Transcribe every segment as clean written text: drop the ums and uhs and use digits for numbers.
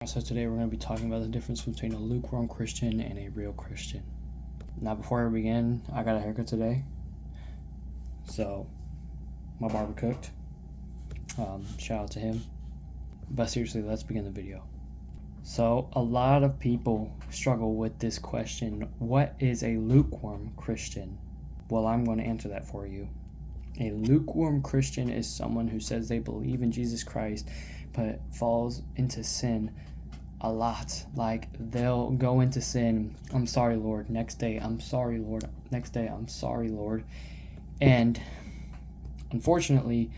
So today we're going to be talking about the difference between a lukewarm Christian and a real Christian. Now before I begin, I got a haircut today. So my barber cooked. Shout out to him. But seriously, let's begin the video. So a lot of people struggle with this question, what is a lukewarm Christian? Well, I'm going to answer that for you. A lukewarm Christian is someone who says they believe in Jesus Christ but falls into sin a lot. Like, they'll go into sin, I'm sorry, Lord. Next day, I'm sorry, Lord. Next day, I'm sorry, Lord. And unfortunately,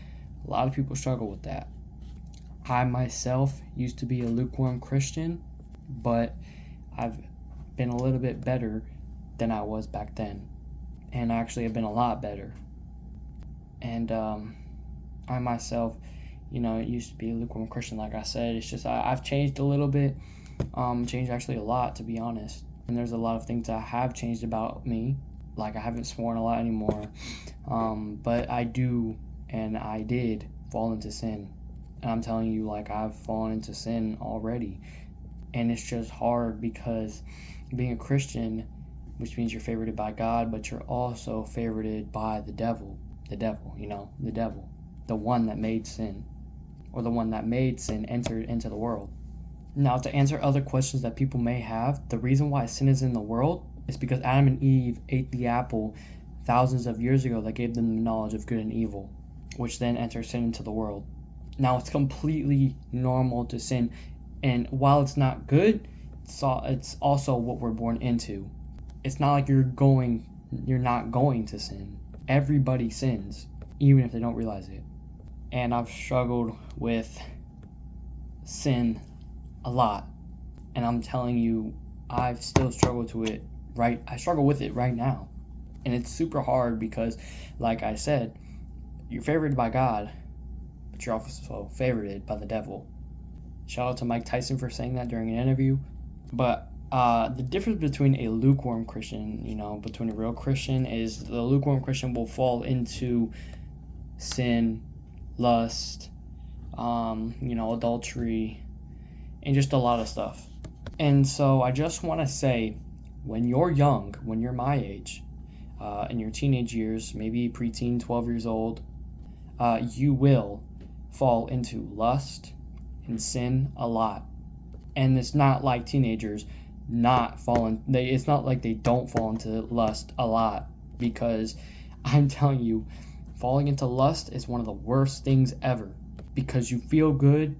a lot of people struggle with that. I myself used to be a lukewarm Christian, but I've been a little bit better than I was back then. And actually, I've been a lot better. And I myself, it used to be a lukewarm Christian, like I said. It's just I've changed a little bit, changed actually a lot, to be honest. And there's a lot of things that have changed about me. Like, I haven't sworn a lot anymore, but I do, and I did fall into sin. And I'm telling you, like, I've fallen into sin already. And it's just hard because being a Christian, which means you're favorited by God, but you're also favorited by the devil. The devil, the one that made sin, or the one that made sin entered into the world. Now, to answer other questions that people may have, the reason why sin is in the world is because Adam and Eve ate the apple thousands of years ago that gave them the knowledge of good and evil, which then entered sin into the world. Now, it's completely normal to sin, and while it's not good, it's also what we're born into. It's not like you're not going to sin. Everybody sins, even if they don't realize it. And I've struggled with sin a lot. And I'm telling you, I've still struggled I struggle with it right now. And it's super hard because, like I said, you're favored by God, but you're also favored by the devil. Shout out to Mike Tyson for saying that during an interview. But the difference between a lukewarm Christian, between a real Christian, is the lukewarm Christian will fall into sin, lust, adultery, and just a lot of stuff. And so I just want to say, when you're young, when you're my age, in your teenage years, maybe preteen, 12 years old, you will fall into lust and sin a lot. And it's not like teenagers it's not like they don't fall into lust a lot, because I'm telling you, falling into lust is one of the worst things ever, because you feel good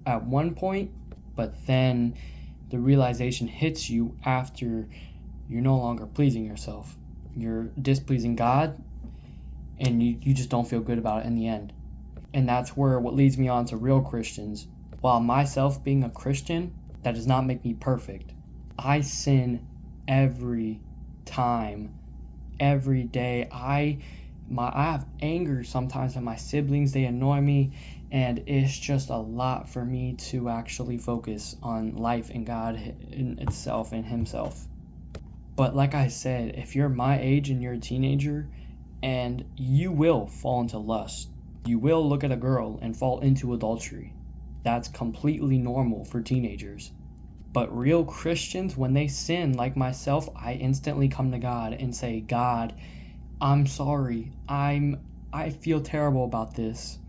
at one point, but then the realization hits you after you're no longer pleasing yourself. You're displeasing God, and you just don't feel good about it in the end. And that's what leads me on to real Christians. While myself being a Christian, that does not make me perfect. I sin every time, every day. I have anger sometimes at my siblings. They annoy me, and it's just a lot for me to actually focus on life and God in itself and Himself. But like I said, if you're my age and you're a teenager, and you will fall into lust, you will look at a girl and fall into adultery. That's completely normal for teenagers. But real Christians, when they sin, like myself, I instantly come to God and say, God, I'm sorry. I feel terrible about this.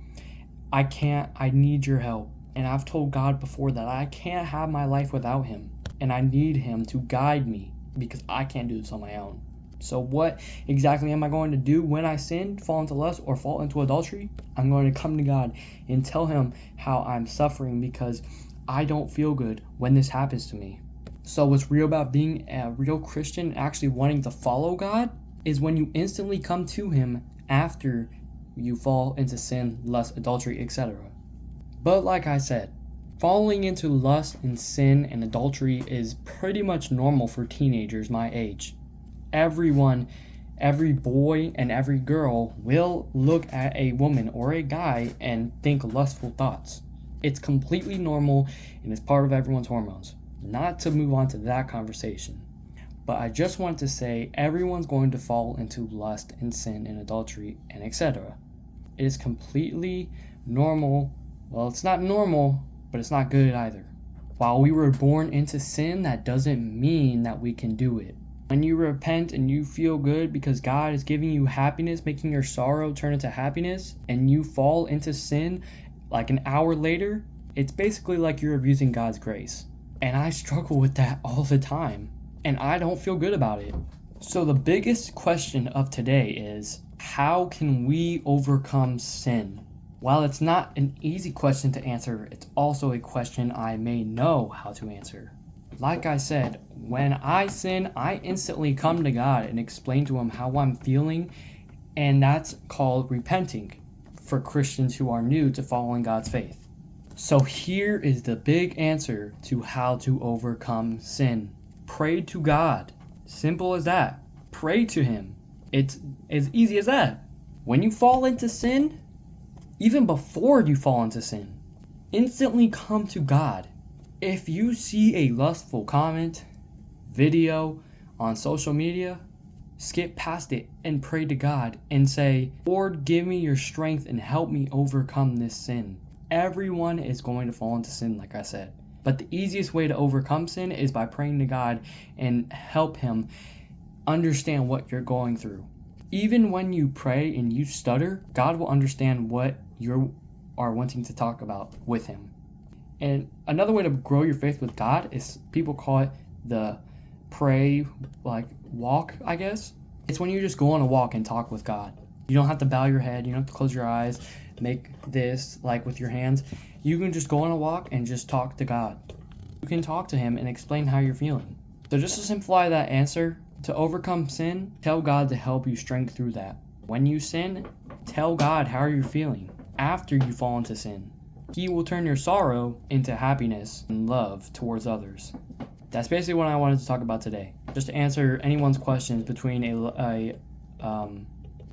I need your help. And I've told God before that I can't have my life without Him. And I need Him to guide me, because I can't do this on my own. So what exactly am I going to do when I sin, fall into lust, or fall into adultery? I'm going to come to God and tell Him how I'm suffering, because I don't feel good when this happens to me. So what's real about being a real Christian, actually wanting to follow God, is when you instantly come to Him after you fall into sin, lust, adultery, etc. But like I said, falling into lust and sin and adultery is pretty much normal for teenagers my age. Everyone, every boy and every girl will look at a woman or a guy and think lustful thoughts. It's completely normal, and it's part of everyone's hormones. Not to move on to that conversation, but I just want to say everyone's going to fall into lust and sin and adultery and etc. It is completely normal. Well, it's not normal, but it's not good either. While we were born into sin, that doesn't mean that we can do it. When you repent and you feel good because God is giving you happiness, making your sorrow turn into happiness, and you fall into sin like an hour later, it's basically like you're abusing God's grace. And I struggle with that all the time, and I don't feel good about it. So the biggest question of today is, how can we overcome sin? While it's not an easy question to answer, it's also a question I may know how to answer. Like I said, when I sin, I instantly come to God and explain to Him how I'm feeling, and that's called repenting for Christians who are new to following God's faith. So here is the big answer to how to overcome sin. Pray to God. Simple as that. Pray to Him. It's as easy as that. When you fall into sin, even before you fall into sin, instantly come to God. If you see a lustful comment, video on social media, skip past it and pray to God and say, Lord, give me your strength and help me overcome this sin. Everyone is going to fall into sin, like I said. But the easiest way to overcome sin is by praying to God and help Him understand what you're going through. Even when you pray and you stutter, God will understand what you are wanting to talk about with Him. And another way to grow your faith with God is, people call it the pray, walk, I guess. It's when you just go on a walk and talk with God. You don't have to bow your head. You don't have to close your eyes, make this with your hands. You can just go on a walk and just talk to God. You can talk to Him and explain how you're feeling. So just to simplify that answer, to overcome sin, tell God to help you strength through that. When you sin, tell God how you're feeling after you fall into sin. He will turn your sorrow into happiness and love towards others. That's basically what I wanted to talk about today. Just to answer anyone's questions between a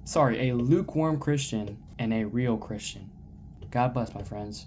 lukewarm Christian and a real Christian. God bless, my friends.